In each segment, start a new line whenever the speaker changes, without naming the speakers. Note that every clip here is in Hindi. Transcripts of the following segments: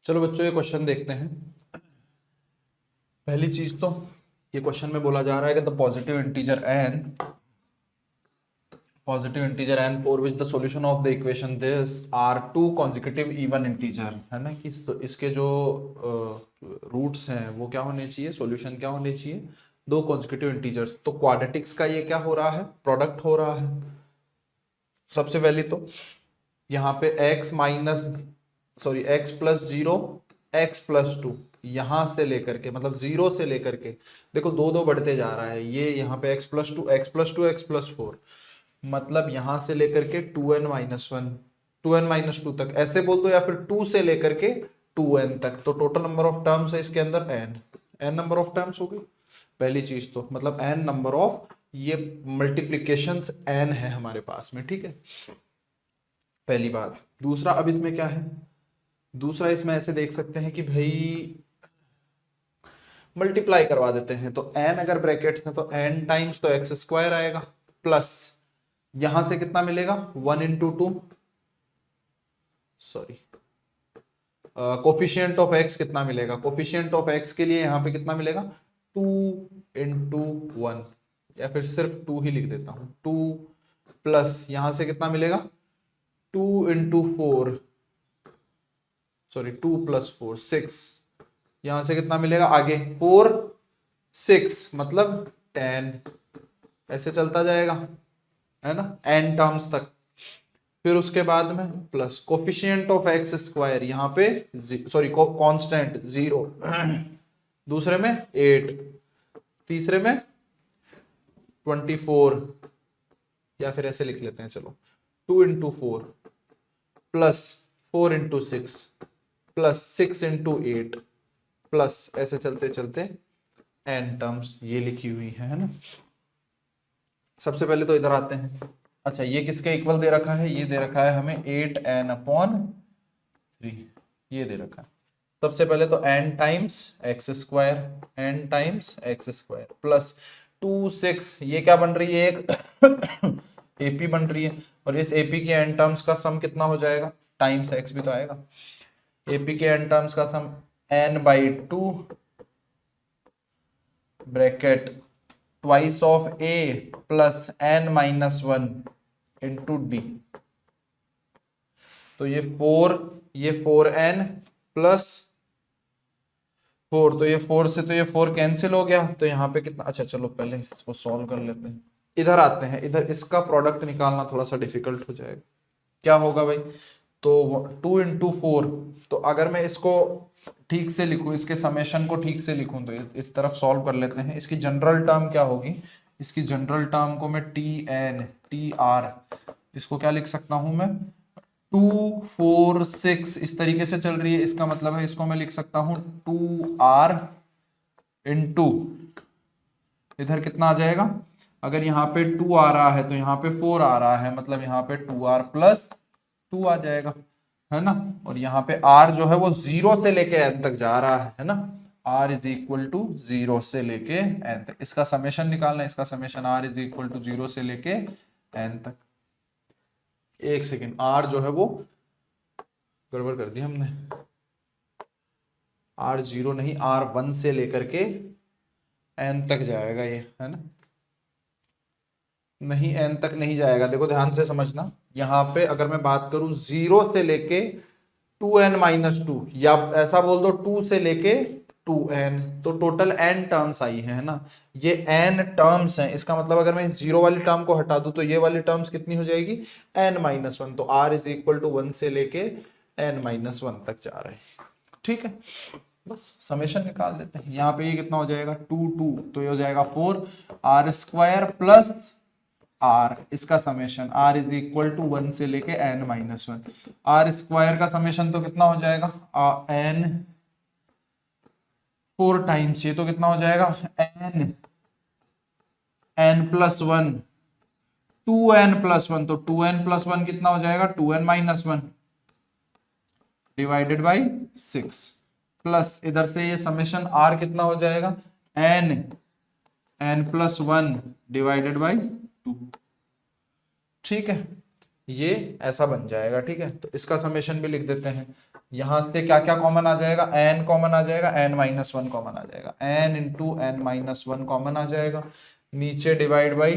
चलो बच्चों ये क्वेश्चन देखते हैं। पहली चीज तो ये क्वेश्चन में बोला जा रहा है कि the positive integer n for which the solution of the equation this are two consecutive even integer, है ना, कि इसके जो रूट्स हैं वो क्या होने चाहिए, सॉल्यूशन क्या होने चाहिए, दो कॉन्जिक्यूटिव इंटीजर्स। तो क्वाड्रेटिक्स का ये क्या हो रहा है, प्रोडक्ट हो रहा है। सबसे पहले तो यहाँ पे x प्लस 0 x प्लस 2, यहां से लेकर के मतलब 0 से लेकर के देखो दो दो बढ़ते जा रहा है। ये यहाँ पे x plus 2 x plus 2 x plus 4, मतलब यहां से लेकर के 2n माइनस 1 2n माइनस 2 तक ऐसे बोल दो, या फिर 2 से लेकर के 2n तक। तो टोटल नंबर ऑफ टर्म्स है इसके अंदर n नंबर ऑफ टर्म्स हो गई पहली चीज तो, मतलब n नंबर ऑफ ये मल्टीप्लीकेशंस n है हमारे पास में, ठीक है, पहली बात। दूसरा, अब इसमें क्या है, दूसरा इसमें ऐसे देख सकते हैं कि भाई मल्टीप्लाई करवा देते हैं। तो n अगर ब्रैकेट्स हैं तो n टाइम्स तो एक्स स्क्वायर आएगा, प्लस यहां से कितना मिलेगा 1 into 2, sorry coefficient of x कितना मिलेगा, कोफिशियंट ऑफ x के लिए यहां पे कितना मिलेगा 2 इंटू 1, या फिर सिर्फ 2 ही लिख देता हूं 2, प्लस यहां से कितना मिलेगा 2 इंटू 4, सॉरी 2 प्लस 4 6, यहां से कितना मिलेगा आगे 4 6 मतलब 10, ऐसे चलता जाएगा, है ना, n टर्म्स तक। फिर उसके बाद में plus coefficient of x square यहाँ पे सॉरी कांस्टेंट 0, दूसरे में 8, तीसरे में 24, या फिर ऐसे लिख लेते हैं चलो 2 into 4 plus 4 into 6 plus 6 into 8 plus ऐसे चलते चलते n टर्म्स ये लिखी हुई है ना। सबसे पहले तो इधर आते हैं। अच्छा, ये किसके इक्वल दे रखा है, ये दे रखा है हमें 8n अपॉन 3, ये दे रखा है। सबसे पहले तो n times x square plus 2 6, ये क्या बन रही है, एक AP बन रही है, और इस AP के n टर्म्स का सम कितना हो जाएगा, टाइम्स x भी तो आएगा, AP के n टर्म्स का सम n/2 bracket twice of a plus n minus 1 into D. तो ये 4n प्लस 4, तो ये 4 से तो ये 4 कैंसिल हो गया, तो यहाँ पे कितना, अच्छा चलो पहले इसको सॉल्व कर लेते हैं। इधर आते हैं, इधर इसका प्रोडक्ट निकालना थोड़ा सा डिफिकल्ट हो जाएगा। क्या होगा भाई, तो 2 इंटू 4, तो अगर मैं इसको ठीक से लिखूं, इसके समेशन को ठीक से लिखूं, तो इस तरफ सॉल्व कर लेते हैं। इसकी जनरल टर्म क्या होगी, इसकी जनरल टर्म को मैं TR इसको क्या लिख सकता हूं मैं 2 4 6 इस तरीके से चल रही है, इसका मतलब है इसको मैं लिख सकता हूं 2R इंटू इधर कितना आ जाएगा, अगर यहाँ पे 2 आ रहा है तो यहाँ पे 4 आ रहा है, मतलब यहाँ पे 2R प्लस 2 आ जाएगा, है ना। और यहाँ पे R जो है वो 0 से लेके n तक जा रहा है ना, R इज इक्वल टू 0 से लेके n तक। इसका समेशन निकालना है, इसका summation R is equal to 0 से लेके n तक। एक सेकेंड, R जो है वो गड़बड़ कर दी हमने, R 0 नहीं, R 1 से लेकर के n तक जाएगा ये, है ना, नहीं n तक नहीं जाएगा। देखो ध्यान से समझना, यहां पे अगर मैं बात करूं 0 से लेके 2n माइनस 2, या ऐसा बोल दो 2 से लेके 2n, तो टोटल n टर्म्स आई है ना, ये n टर्म्स हैं। इसका मतलब अगर मैं इस 0 वाली टर्म को हटा दूं तो ये वाली टर्म्स कितनी हो जाएगी n माइनस 1, तो r इज इक्वल टू 1 से लेके n माइनस 1 तक जा रहे हैं, ठीक है। बस समेशन निकाल देते हैं। यहाँ पे ये कितना हो जाएगा 2 2, तो ये हो जाएगा 4R स्क्वायर प्लस R, इसका summation R is equal to 1 से लेके n माइनस 1। R स्क्वायर का समेशन तो कितना हो जाएगा n 4 टाइम्स, ये तो कितना हो जाएगा n प्लस 1 2n प्लस 1, तो 2n प्लस 1 कितना हो जाएगा 2n minus 1 divided by 6, plus इधर से ये समेशन R कितना हो जाएगा n प्लस 1 डिवाइडेड बाई 2, ठीक है, ये ऐसा बन जाएगा, ठीक है। तो इसका समेशन भी लिख देते हैं, यहां से क्या क्या कॉमन आ जाएगा, n कॉमन आ जाएगा, n-1 कॉमन आ जाएगा, n इंटू n-1 कॉमन आ जाएगा, नीचे डिवाइड बाई,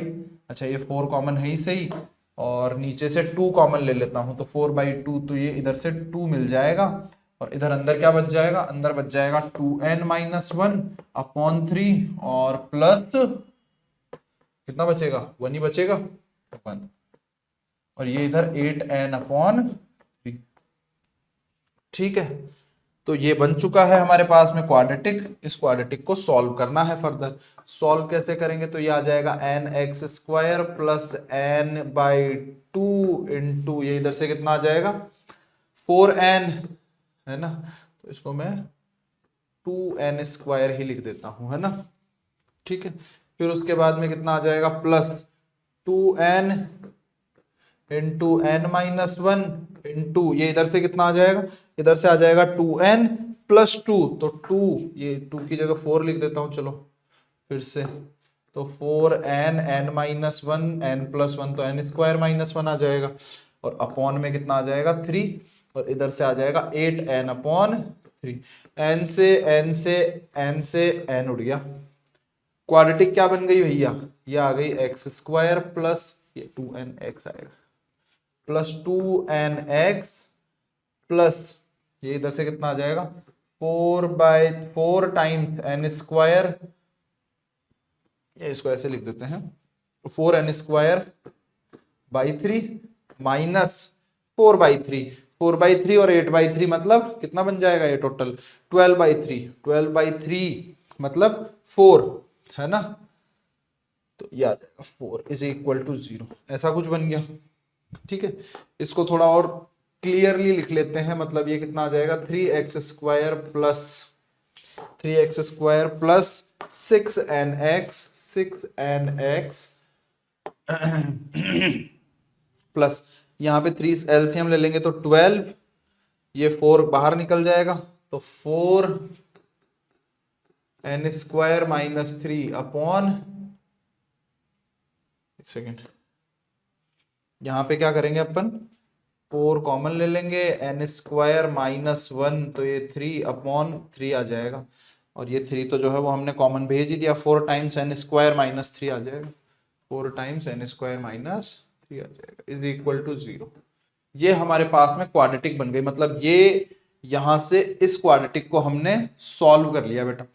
अच्छा ये 4 कॉमन है ही सही, और नीचे से 2 कॉमन ले लेता हूं तो 4/2, तो ये इधर से 2 मिल जाएगा, और इधर अंदर क्या बच जाएगा, अंदर बच जाएगा 2n-1 अपॉन 3 और प्लस कितना बचेगा, 1 ही बचेगा, 1, और ये इधर 8n अपॉन 3। ठीक है, तो ये बन चुका है हमारे पास में क्वाड्रेटिक। इस क्वाड्रेटिक को सॉल्व करना है फर्दर। सॉल्व कैसे करेंगे, तो ये आ जाएगा nx² प्लस n/2 इंटू ये इधर से कितना आ जाएगा 4n, है ना, तो इसको मैं 2n² ही लिख देता हूं, है ना। ठीक है, फिर उसके बाद में कितना आ जाएगा plus 2n into n-1 into ये इधर से कितना आ जाएगा, इधर से आ जाएगा 2n प्लस 2, तो 2 ये 2 की जगह 4 लिख देता हूं, चलो फिर से, तो 4n n-1 n+1 तो n² -1 आ जाएगा, और अपॉन में कितना आ जाएगा 3, और इधर से आ जाएगा 8n अपॉन 3, n से n उड़ गया। क्वाड्रेटिक क्या बन गई भैया, ये आ गई x² प्लस ये 2nx आएगा प्लस 2nx प्लस ये इधर से कितना आ जाएगा 4/4 टाइम्स n², ये इसको ऐसे लिख देते हैं 4n²/3 माइनस 4/3 और 8/3 मतलब कितना बन जाएगा ये टोटल 12/3 मतलब 4, है ना, तो ये आ जाएगा 4 इज इक्वल टू 0, ऐसा कुछ बन गया। ठीक है, इसको थोड़ा और क्लियरली लिख लेते हैं, मतलब ये कितना आ जाएगा 3x² प्लस 6nx प्लस यहाँ पे 3 एलसीएम ले लेंगे तो 12, ये 4 बाहर निकल जाएगा तो 4n² -3 अपॉन, एक सेकेंड, यहाँ पे क्या करेंगे अपन 4 कॉमन ले लेंगे, n² -1 तो ये 3 अपॉन 3 आ जाएगा, और ये 3 तो जो है वो हमने कॉमन भेज ही दिया, 4 टाइम्स n² -3 आ जाएगा, 4 टाइम्स n² -3 आ जाएगा इज इक्वल टू 0। ये हमारे पास में क्वाड्रेटिक बन गई, मतलब ये यहां से इस क्वाड्रेटिक को हमने सॉल्व कर लिया बेटा।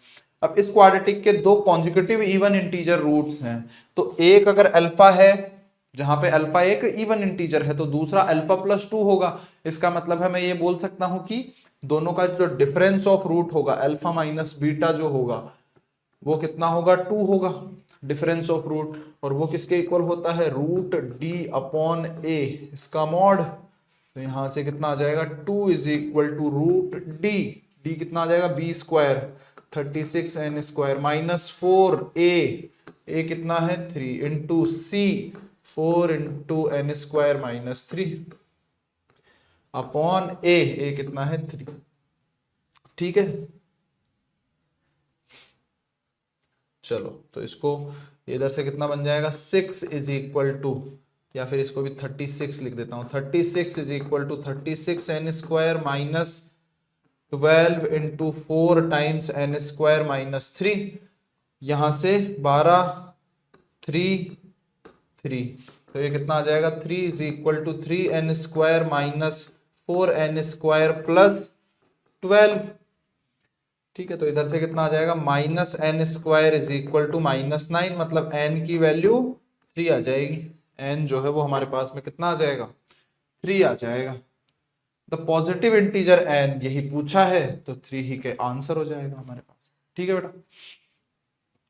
अब इस क्वाड्रेटिक के दो कॉन्जिक्यूटिव इवन इंटीजर रूट्स हैं, तो एक अगर अल्फा है, जहां पे अल्फा एक इवन इंटीजर है, तो दूसरा अल्फा प्लस 2 होगा। इसका मतलब है मैं ये बोल सकता हूं कि दोनों का जो डिफरेंस ऑफ रूट होगा अल्फा माइनस बीटा जो होगा वो कितना होगा 2 होगा डिफरेंस ऑफ रूट, और वो किसके इक्वल होता है रूट d अपॉन a, इसका मॉड, तो यहां से कितना आ जाएगा 2 is equal to root d, d कितना आ जाएगा b² 36n² माइनस 4a कितना है 3 into c 4 into n² -3 upon a कितना है 3। ठीक है, चलो तो इसको इधर से कितना बन जाएगा 6 इज इक्वल टू, या फिर इसको भी 36 लिख देता हूं, 36 is equal to 36n² minus 12 into 4 times n² -3, यहां से 12 3 3, तो ये कितना आ जाएगा 3 is equal to 3n² minus 4n² plus 12। ठीक है, तो इधर से कितना आ जाएगा -n² इज इक्वल टू -9, मतलब n की वैल्यू 3 आ जाएगी, n जो है वो हमारे पास में कितना आ जाएगा 3 आ जाएगा। द पॉजिटिव इंटीजर n यही पूछा है, तो 3 ही के आंसर हो जाएगा हमारे पास। ठीक है बेटा।